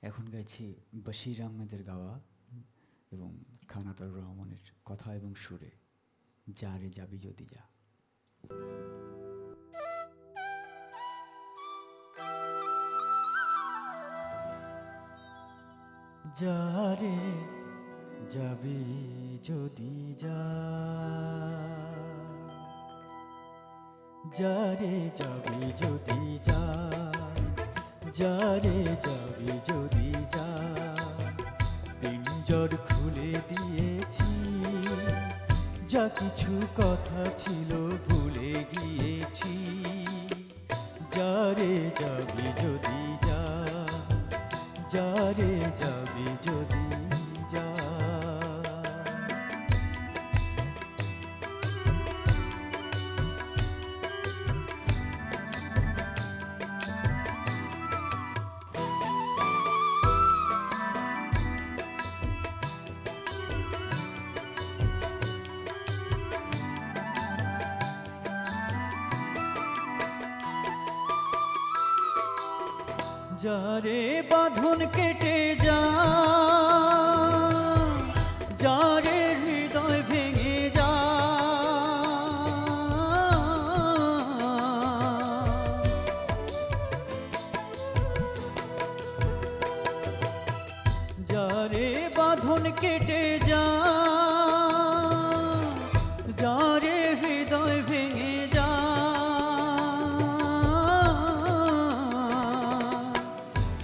এখন গাইছি বশির আহমেদের গাওয়া এবং খানাতুর রহমানের কথা এবং সুরে যা রে যাবি যদি যা। যা রে যাবি যদি যা, যা রে যাবি যদি যা, যা রে যাবি যদি যা। পিঞ্জর খুলে দিয়েছি, যা কিছু কথা ছিল ভুলে গিয়েছি। যা রে যাবি যদি যা, যা রে যাবি যদি যা। যারে বাঁধন কেটে যা, যারে হৃদয় ভেঙে যা। যারে বাঁধন কেটে যা, যারে হৃদয় ভেঙে যা।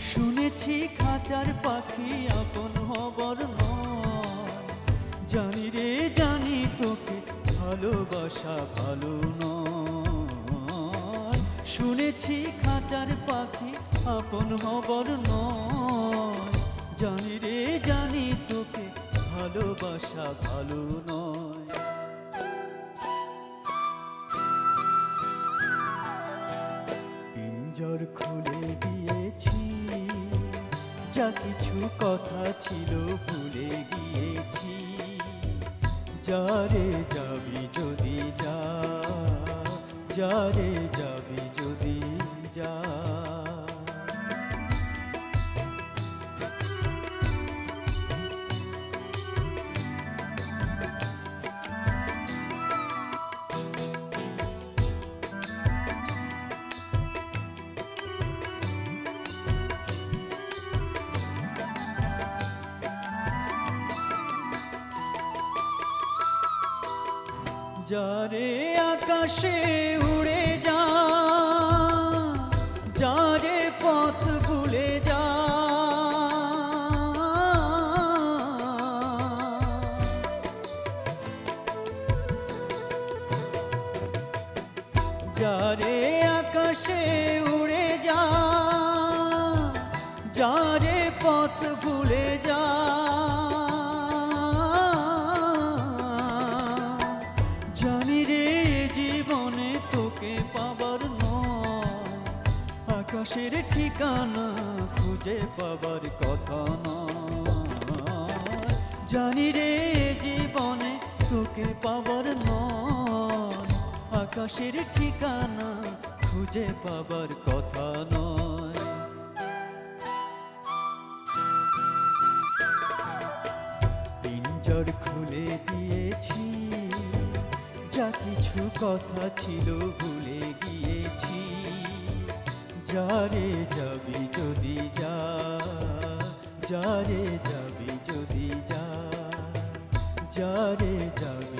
শুনেছি খাঁচার পাখি আপন হবার নয়, জানি রে জানি তোকে ভালোবাসা ভালো নয়। শুনেছি খাঁচার পাখি আপন হবার নয়, জানি রে জানি তোকে ভালোবাসা ভালো নয়। পিঞ্জর খুলে দিয়েছি, যা কিছু কথা ছিল ভুলে গিয়েছি। যা রে যাবি যদি যা, যা রে যাবি যদি যা। যারে আকাশে উড়ে যা, যারে পথ ভুলে যা। যারে আকাশে উড়ে যা, যারে পথ ভুলে যা। জানি রে জীবনে তোকে পাবার নয়, আকাশের ঠিকানা খুঁজে পাবার কথা নয়। জানি রে জীবনে তোকে পাবার নয়, আকাশের ঠিকানা খুঁজে পাবার কথা নয়। পিঞ্জর খুলে দিয়েছি, যা কিছু কথা ছিল ভুলে গিয়েছি। যারে যাবি যদি যা, যারে যাবি যদি যা, যারে যাবি